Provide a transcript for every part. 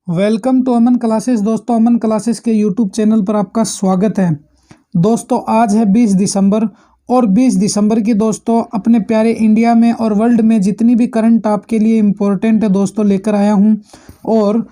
Welcome to Aman classes. दोस्तों, Aman classes के YouTube channel पर आपका स्वागत है। दोस्तों, आज है 20 दिसंबर और 20 दिसंबर की दोस्तों अपने प्यारे इंडिया में और वर्ल्ड में जितनी भी करंट आपके लिए इम्पोर्टेंट है दोस्तों लेकर आया हूं। और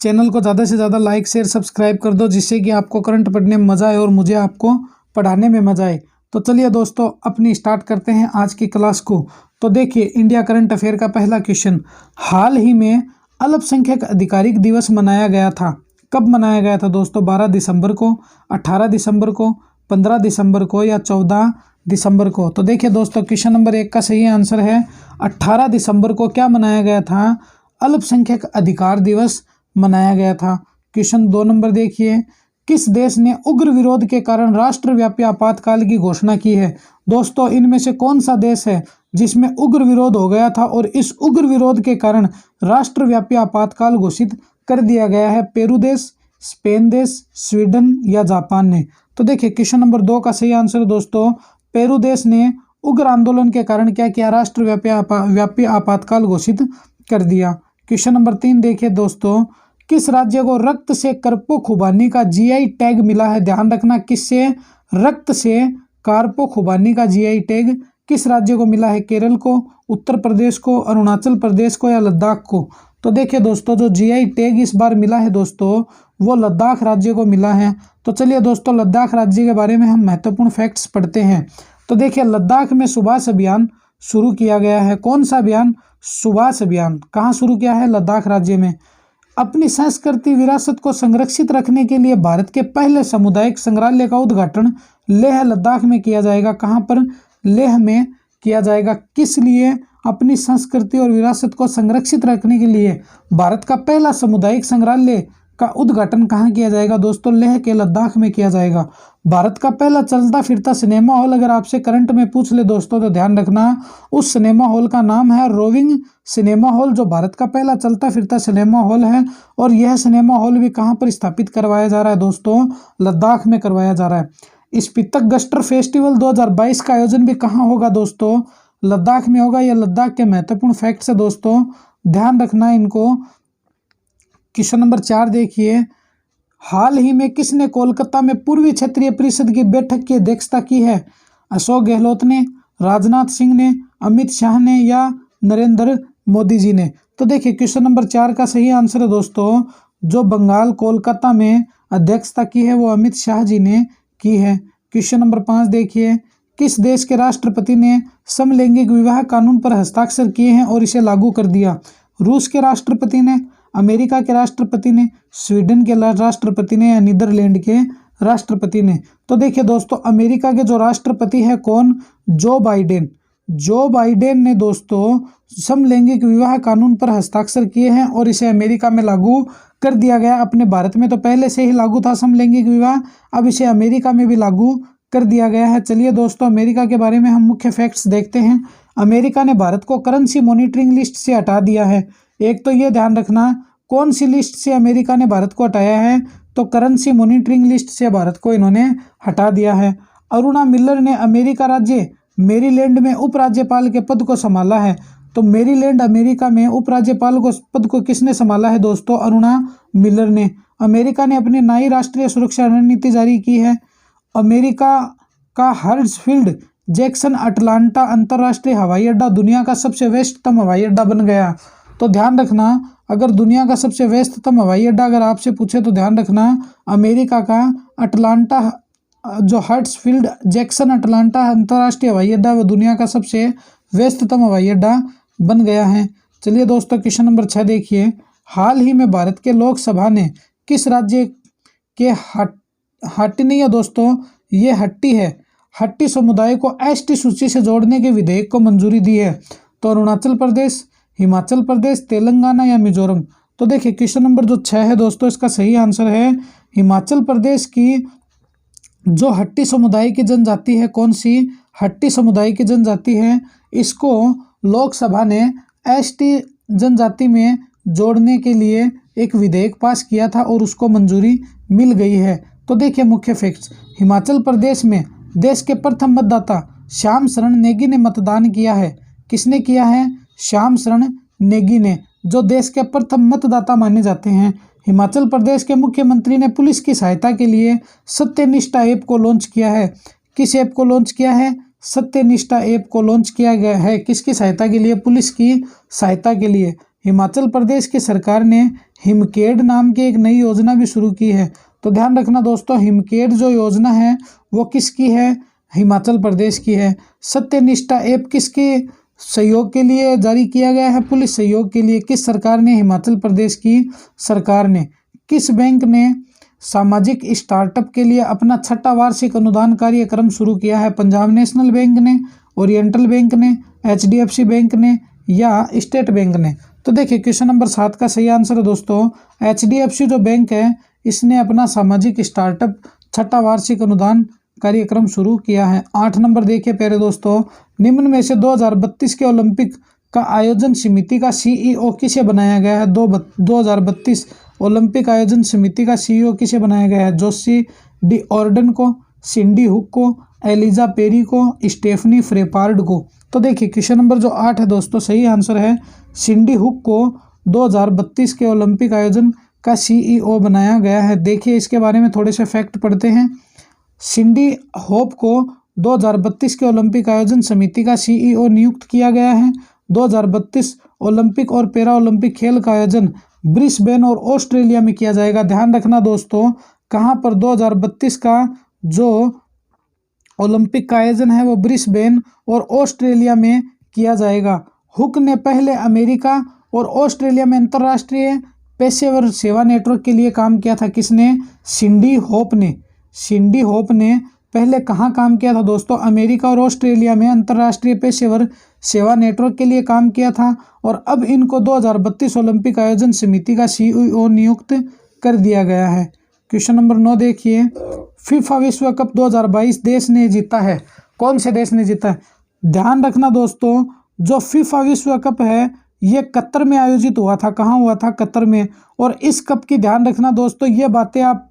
चैनल को ज़्यादा से ज़्यादा लाइक शेयर सब्सक्राइब कर दो, जिससे कि आपको करंट पढ़ने में मज़ा आए और मुझे आपको पढ़ाने में मज़ा आए। तो चलिए दोस्तों, अपनी स्टार्ट करते हैं आज की क्लास को। तो देखिए, इंडिया करंट अफेयर का पहला क्वेश्चन, हाल ही में अल्पसंख्यक आधिकारिक दिवस मनाया गया था। कब मनाया गया था दोस्तों? 12 दिसंबर को, 18 दिसंबर को, 15 दिसंबर को या 14 दिसंबर को? तो देखिए दोस्तों, क्वेश्चन नंबर 1 का सही आंसर है 18 दिसंबर को क्या मनाया गया था? अल्पसंख्यक अधिकार दिवस मनाया गया था। क्वेश्चन 2 नंबर देखिए, किस देश ने उग्र विरोध के कारण राष्ट्रव्यापी आपातकाल की घोषणा की है? दोस्तों, इनमें से कौन सा देश है जिसमें उग्र विरोध हो गया था और इस उग्र विरोध के कारण राष्ट्रव्यापी आपातकाल घोषित कर दिया गया है? पेरू देश, स्पेन देश, स्वीडन या जापान ने? तो देखिए, क्वेश्चन नंबर 2 का सही आंसर दोस्तों पेरू देश ने उग्र आंदोलन के कारण क्या किया? राष्ट्रव्यापी आपातकाल घोषित कर दिया। क्वेश्चन नंबर 3 देखिए दोस्तों, किस राज्य को रक्त से कार्पो खुबानी का जीआई टैग मिला है? ध्यान रखना, किससे? रक्त से कार्पो खुबानी का जीआई टैग किस राज्य को मिला है? केरल को, उत्तर प्रदेश को, अरुणाचल प्रदेश को या लद्दाख को? तो देखिए दोस्तों, जो जीआई टैग इस बार मिला है दोस्तों वो लद्दाख राज्य को मिला है। तो चलिए दोस्तों, लद्दाख राज्य के बारे में हम महत्वपूर्ण फैक्ट्स पढ़ते हैं। तो देखिए, लद्दाख में सुभाष अभियान शुरू किया गया है। कौन सा अभियान? सुभाष अभियान। कहाँ शुरू किया है? लद्दाख राज्य में। अपनी संस्कृति विरासत को संरक्षित रखने के लिए भारत के पहले सामुदायिक संग्रहालय का उद्घाटन लेह लद्दाख में किया जाएगा। कहाँ पर? लेह में किया जाएगा। किस लिए? अपनी संस्कृति और विरासत को संरक्षित रखने के लिए भारत का पहला सामुदायिक संग्रहालय का उद्घाटन कहाँ किया जाएगा दोस्तों? लेह के लद्दाख में किया जाएगा। भारत का पहला चलता फिरता सिनेमा हॉल अगर आपसे करंट में पूछ ले दोस्तों तो ध्यान रखना, उस सिनेमा हॉल का नाम है रोविंग सिनेमा हॉल, जो भारत का पहला चलता फिरता सिनेमा हॉल है। और यह सिनेमा हॉल भी कहाँ पर स्थापित करवाया जा रहा है दोस्तों? लद्दाख में करवाया जा रहा है। स्पीतक गस्टर फेस्टिवल 2022 का आयोजन भी कहाँ होगा दोस्तों? लद्दाख में होगा। यह लद्दाख के महत्वपूर्ण फैक्ट्स है दोस्तों, ध्यान रखना इनको। क्वेश्चन नंबर 4 देखिए, हाल ही में किसने कोलकाता में पूर्वी क्षेत्रीय परिषद की बैठक की अध्यक्षता की है? अशोक गहलोत ने, राजनाथ सिंह ने, अमित शाह ने या नरेंद्र मोदी जी ने? तो देखिए, क्वेश्चन नंबर 4 का सही आंसर है दोस्तों, जो बंगाल कोलकाता में अध्यक्षता की है वो अमित शाह जी ने की है। क्वेश्चन नंबर 5 देखिए, किस देश के राष्ट्रपति ने समलैंगिक विवाह कानून पर हस्ताक्षर किए हैं और इसे लागू कर दिया? रूस के राष्ट्रपति ने, अमेरिका के राष्ट्रपति ने, स्वीडन के राष्ट्रपति ने या नीदरलैंड के राष्ट्रपति ने? तो देखिए दोस्तों, अमेरिका के जो राष्ट्रपति है कौन? Joe Biden. जो बाइडेन ने दोस्तों समलैंगिक विवाह कानून पर हस्ताक्षर किए हैं और इसे अमेरिका में लागू कर दिया गया। अपने भारत में तो पहले से ही लागू था समलैंगिक विवाह, अब इसे अमेरिका में भी लागू कर दिया गया है। चलिए दोस्तों, अमेरिका के बारे में हम मुख्य फैक्ट्स देखते हैं। अमेरिका ने भारत को करेंसी मॉनिटरिंग लिस्ट से हटा दिया है। एक तो ये ध्यान रखना, कौन सी लिस्ट से अमेरिका ने भारत को हटाया है? तो करेंसी मॉनिटरिंग लिस्ट से भारत को इन्होंने हटा दिया है। अरुणा मिलर ने अमेरिका राज्य मेरीलैंड में उपराज्यपाल के पद को संभाला है। तो मेरीलैंड अमेरिका में उपराज्यपाल को पद को किसने संभाला है दोस्तों? अरुणा मिलर ने। अमेरिका ने अपनी नई राष्ट्रीय सुरक्षा रणनीति जारी की है। अमेरिका का हर्ट्सफील्ड जैक्सन अटलांटा अंतर्राष्ट्रीय हवाई अड्डा दुनिया का सबसे व्यस्ततम हवाई अड्डा बन गया। तो ध्यान रखना, अगर दुनिया का सबसे व्यस्ततम हवाई अड्डा अगर आपसे पूछे तो ध्यान रखना अमेरिका का अटलांटा, जो हर्ट्सफील्ड जैक्सन अटलांटा अंतर्राष्ट्रीय हवाई अड्डा वो दुनिया का सबसे व्यस्ततम हवाई अड्डा बन गया है। चलिए दोस्तों, क्वेश्चन नंबर 6 देखिए, हाल ही में भारत के लोकसभा ने किस राज्य के हट्टी नहीं है दोस्तों, ये हट्टी है, हट्टी समुदाय को एसटी सूची से जोड़ने के विधेयक को मंजूरी दी है? तो अरुणाचल प्रदेश, हिमाचल प्रदेश, तेलंगाना या मिजोरम? तो देखिए, क्वेश्चन नंबर जो 6 है दोस्तों इसका सही आंसर है हिमाचल प्रदेश की जो हट्टी समुदाय की जनजाति है, कौन सी? हट्टी समुदाय की जनजाति है, इसको लोकसभा ने एसटी जनजाति में जोड़ने के लिए एक विधेयक पास किया था और उसको मंजूरी मिल गई है। तो देखिए मुख्य फैक्ट्स, हिमाचल प्रदेश में देश के प्रथम मतदाता श्याम शरण नेगी ने मतदान किया है। किसने किया है? श्याम शरण नेगी ने। जो देश के प्रथम मतदाता माने जाते हैं। हिमाचल प्रदेश के मुख्यमंत्री ने पुलिस की सहायता के लिए सत्यनिष्ठा ऐप को लॉन्च किया है। किस ऐप को लॉन्च किया है? सत्यनिष्ठा ऐप को लॉन्च किया गया है। किसकी सहायता के लिए? पुलिस की सहायता के लिए। हिमाचल प्रदेश की सरकार ने हिमकेड नाम की एक नई योजना भी शुरू की है। तो ध्यान रखना दोस्तों, हिमकेड जो योजना है वो किसकी है? हिमाचल प्रदेश की है। सत्यनिष्ठा ऐप किसके सहयोग के लिए जारी किया गया है? पुलिस सहयोग के लिए। किस सरकार ने? हिमाचल प्रदेश की सरकार ने। किस बैंक ने सामाजिक स्टार्टअप के लिए अपना 6वां वार्षिक अनुदान कार्यक्रम शुरू किया है? पंजाब नेशनल बैंक ने, ओरिएंटल बैंक ने, HDFC बैंक ने या स्टेट बैंक ने? तो देखिए क्वेश्चन नंबर 7 का सही आंसर है दोस्तों HDFC जो बैंक है इसने अपना सामाजिक स्टार्टअप 6वां वार्षिक अनुदान कार्यक्रम शुरू किया है। 8 नंबर देखिए प्यारे दोस्तों, निम्न में से 2032 के ओलंपिक का आयोजन समिति का CEO किसे बनाया गया है? 2032 ओलंपिक आयोजन समिति का CEO किसे बनाया गया है? जोशी डी ऑर्डन को, सिंडी हुक को, एलिजा पेरी को, स्टेफनी फ्रेपार्ड को? तो देखिए क्वेश्चन नंबर जो 8 है दोस्तों सही आंसर है सिंडी हुक को 2032 के ओलंपिक आयोजन का CEO बनाया गया है। देखिए इसके बारे में थोड़े से फैक्ट पढ़ते हैं। सिंडी होप को 2032 के ओलंपिक आयोजन समिति का CEO नियुक्त किया गया है। 2032 ओलंपिक और पैरा ओलंपिक खेल का आयोजन ब्रिस्बेन और ऑस्ट्रेलिया में किया जाएगा। ध्यान रखना दोस्तों, कहाँ पर? 2032 का जो ओलंपिक का आयोजन है वो ब्रिस्बेन और ऑस्ट्रेलिया में किया जाएगा। हुक ने पहले अमेरिका और ऑस्ट्रेलिया में अंतर्राष्ट्रीय पेशेवर सेवा नेटवर्क के लिए काम किया था। किसने? सिंडी होप ने। सिंडी होप ने पहले कहाँ काम किया था दोस्तों? अमेरिका और ऑस्ट्रेलिया में अंतर्राष्ट्रीय पेशेवर सेवा नेटवर्क के लिए काम किया था और अब इनको 2032 ओलंपिक आयोजन समिति का CEO नियुक्त कर दिया गया है। क्वेश्चन नंबर 9 देखिए, फीफा विश्व कप 2022 देश ने जीता है। कौन से देश ने जीता है? ध्यान रखना दोस्तों, जो फीफा विश्व कप है ये कतर में आयोजित हुआ था। कहाँ हुआ था? कतर में। और इस कप की ध्यान रखना दोस्तों, ये बातें आप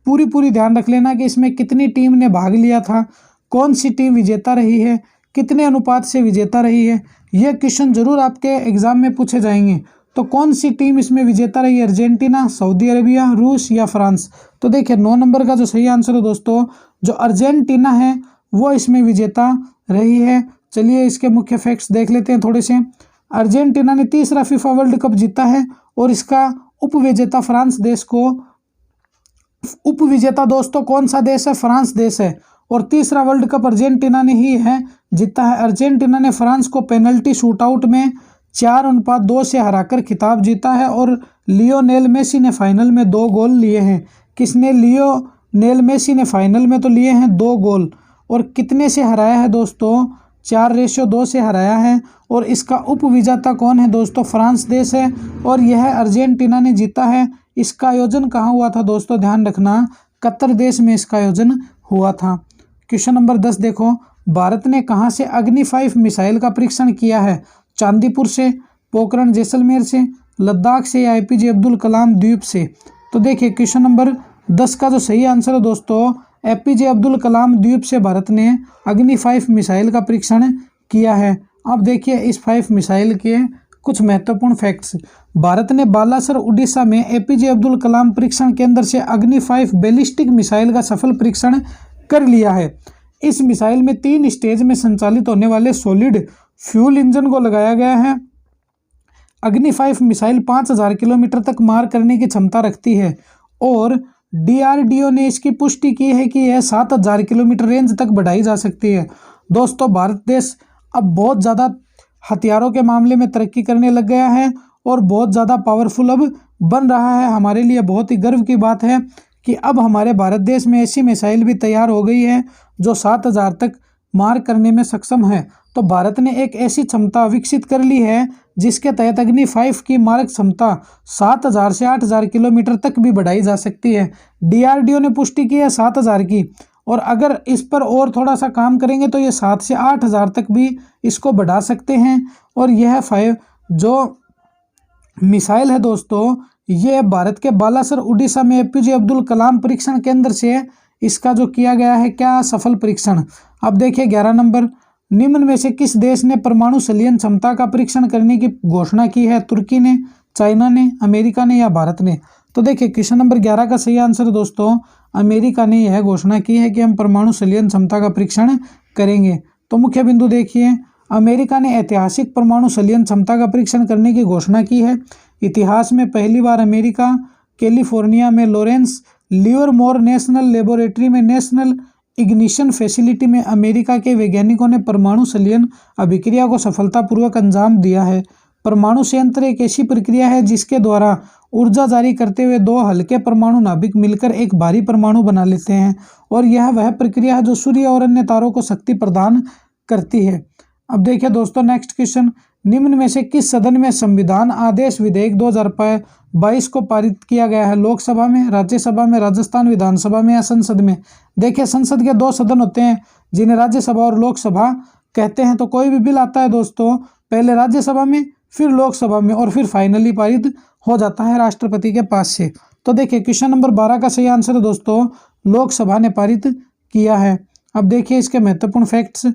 पूरी ध्यान रख लेना कि इसमें कितनी टीम ने भाग लिया था, कौन सी टीम विजेता रही है, कितने अनुपात से विजेता रही है। ये क्वेश्चन जरूर आपके एग्जाम में पूछे जाएंगे। तो कौन सी टीम इसमें विजेता रही है? अर्जेंटीना, सऊदी अरेबिया, रूस या फ्रांस? तो देखिए 9 नंबर का जो सही आंसर है दोस्तों, जो अर्जेंटीना है वो इसमें विजेता रही है। चलिए इसके मुख्य फैक्ट्स देख लेते हैं थोड़े से। अर्जेंटीना ने 3रा फीफा वर्ल्ड कप जीता है और इसका उपविजेता फ्रांस देश को, उपविजेता दोस्तों कौन सा देश है? फ्रांस देश है। और 3रा वर्ल्ड कप अर्जेंटीना ने ही है जीता है। अर्जेंटीना ने फ्रांस को पेनल्टी शूटआउट में 4-2 से हराकर खिताब जीता है और लियोनेल मेसी ने फाइनल में 2 गोल लिए हैं। किसने? लियोनेल मेसी ने फाइनल में तो लिए हैं 2 गोल। और कितने से हराया है दोस्तों? 4-2 से हराया है। और इसका उपविजेता कौन है दोस्तों? फ्रांस देश है और यह अर्जेंटीना ने जीता है। इसका आयोजन कहाँ हुआ था दोस्तों? ध्यान रखना, कतर देश में इसका आयोजन हुआ था। क्वेश्चन नंबर 10 देखो, भारत ने कहाँ से अग्नि 5 मिसाइल का परीक्षण किया है? चांदीपुर से, पोखरण जैसलमेर से, लद्दाख से या APJ अब्दुल कलाम द्वीप से? तो देखिए क्वेश्चन नंबर 10 का जो सही आंसर है दोस्तों APJ अब्दुल कलाम द्वीप से भारत ने अग्नि 5 मिसाइल का परीक्षण किया है। अब देखिए इस 5 मिसाइल के कुछ महत्वपूर्ण फैक्ट्स। भारत ने बालासर उड़ीसा में APJ अब्दुल कलाम परीक्षण केंद्र से अग्नि 5 बैलिस्टिक मिसाइल का सफल परीक्षण कर लिया है। इस मिसाइल में 3 स्टेज में संचालित होने वाले सॉलिड फ्यूल इंजन को लगाया गया है। अग्नि 5 मिसाइल 5000 किलोमीटर तक मार करने की क्षमता रखती है और DRDO ने इसकी पुष्टि की है कि यह 7000 किलोमीटर रेंज तक बढ़ाई जा सकती है। दोस्तों भारत देश अब बहुत ज़्यादा हथियारों के मामले में तरक्की करने लग गया है और बहुत ज़्यादा पावरफुल अब बन रहा है। हमारे लिए बहुत ही गर्व की बात है कि अब हमारे भारत देश में ऐसी मिसाइल भी तैयार हो गई है जो 7000 तक मार करने में सक्षम है। तो भारत ने एक ऐसी क्षमता विकसित कर ली है जिसके तहत अग्नि 5 की मारक क्षमता 7000 से 8000 किलोमीटर तक भी बढ़ाई जा सकती है। DRDO ने पुष्टि की है 7000 की, और अगर इस पर और थोड़ा सा काम करेंगे तो ये 7 से 8000 तक भी इसको बढ़ा सकते हैं। और यह 5 जो मिसाइल है दोस्तों, ये भारत के बालासर उड़ीसा में APJ अब्दुल कलाम परीक्षण केंद्र से इसका जो किया गया है क्या? सफल परीक्षण। अब देखिए 11 नंबर, निम्न में से किस देश ने परमाणु संलयन क्षमता का परीक्षण करने की घोषणा की है? तुर्की ने, चाइना ने, अमेरिका ने या भारत ने? तो देखिए क्वेश्चन नंबर 11 का सही आंसर दोस्तों अमेरिका ने यह घोषणा की है कि हम परमाणु संलयन क्षमता का परीक्षण करेंगे। तो मुख्य बिंदु देखिए, अमेरिका ने ऐतिहासिक परमाणु संलयन क्षमता का परीक्षण करने की घोषणा की है। इतिहास में पहली बार अमेरिका कैलिफोर्निया में लॉरेंस लिवरमोर नेशनल लेबोरेटरी में नेशनल इग्निशन फैसिलिटी में अमेरिका के वैज्ञानिकों ने परमाणु संलयन अभिक्रिया को सफलतापूर्वक अंजाम दिया है। परमाणु संयंत्र एक ऐसी प्रक्रिया है जिसके द्वारा ऊर्जा जारी करते हुए दो हल्के परमाणु नाभिक मिलकर एक भारी परमाणु बना लेते हैं और यह वह प्रक्रिया है जो सूर्य और अन्य तारों को शक्ति प्रदान करती है। अब देखिए दोस्तों नेक्स्ट क्वेश्चन, निम्न में से किस सदन में संविधान आदेश विधेयक 2022 को पारित किया गया है? लोकसभा में, राज्यसभा में, राजस्थान विधानसभा में या संसद में? देखिए संसद के दो सदन होते हैं जिन्हें राज्यसभा और लोकसभा कहते हैं। तो कोई भी बिल आता है दोस्तों पहले राज्यसभा में, फिर लोकसभा में और फिर फाइनली पारित हो जाता है राष्ट्रपति के पास से। तो देखिए क्वेश्चन नंबर 12 का सही आंसर दोस्तों लोकसभा ने पारित किया है। अब देखिए इसके महत्वपूर्ण फैक्ट्स,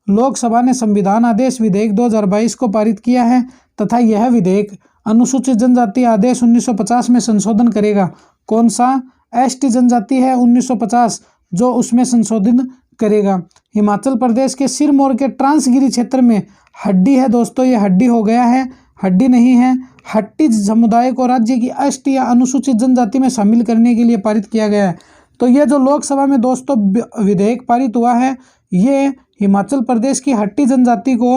लोकसभा ने संविधान आदेश विधेयक 2022 को पारित किया है तथा यह विधेयक अनुसूचित जनजाति आदेश 1950 में संशोधन करेगा। कौन सा? एसटी जनजाति है 1950 जो उसमें संशोधन करेगा। हिमाचल प्रदेश के सिरमौर के ट्रांसगिरी क्षेत्र में हड्डी है दोस्तों, ये हड्डी हो गया है, हड्डी नहीं है। हट्टी समुदाय को राज्य की एसटी या अनुसूचित जनजाति में शामिल करने के लिए पारित किया गया है। तो ये जो लोकसभा में दोस्तों विधेयक पारित हुआ है ये हिमाचल प्रदेश की हट्टी जनजाति को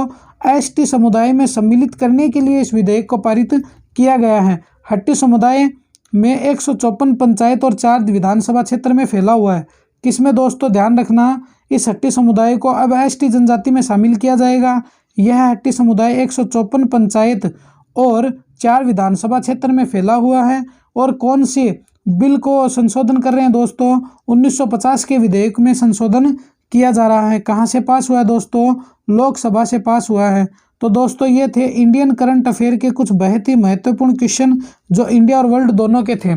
एसटी समुदाय में सम्मिलित करने के लिए इस विधेयक को पारित किया गया है। हट्टी समुदाय में 154 पंचायत और 4 विधानसभा क्षेत्र में फैला हुआ है। किसमें दोस्तों ध्यान रखना, इस हट्टी समुदाय को अब एसटी जनजाति में शामिल किया जाएगा। यह हट्टी समुदाय 154 पंचायत और 4 विधानसभा क्षेत्र में फैला हुआ है। और कौन से बिल को संशोधन कर रहे हैं दोस्तों? 1950 के विधेयक में संशोधन किया जा रहा है। कहाँ से पास हुआ है दोस्तों? लोकसभा से पास हुआ है। तो दोस्तों ये थे इंडियन करंट अफेयर के कुछ बहुत ही महत्वपूर्ण क्वेश्चन जो इंडिया और वर्ल्ड दोनों के थे।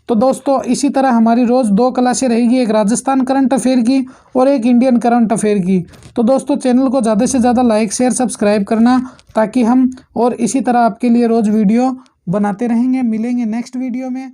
तो दोस्तों इसी तरह हमारी रोज़ 2 क्लासें रहेगी, एक राजस्थान करंट अफेयर की और एक इंडियन करंट अफेयर की। तो दोस्तों चैनल को ज़्यादा से ज़्यादा लाइक शेयर सब्सक्राइब करना ताकि हम और इसी तरह आपके लिए रोज़ वीडियो बनाते रहेंगे। मिलेंगे नेक्स्ट वीडियो में।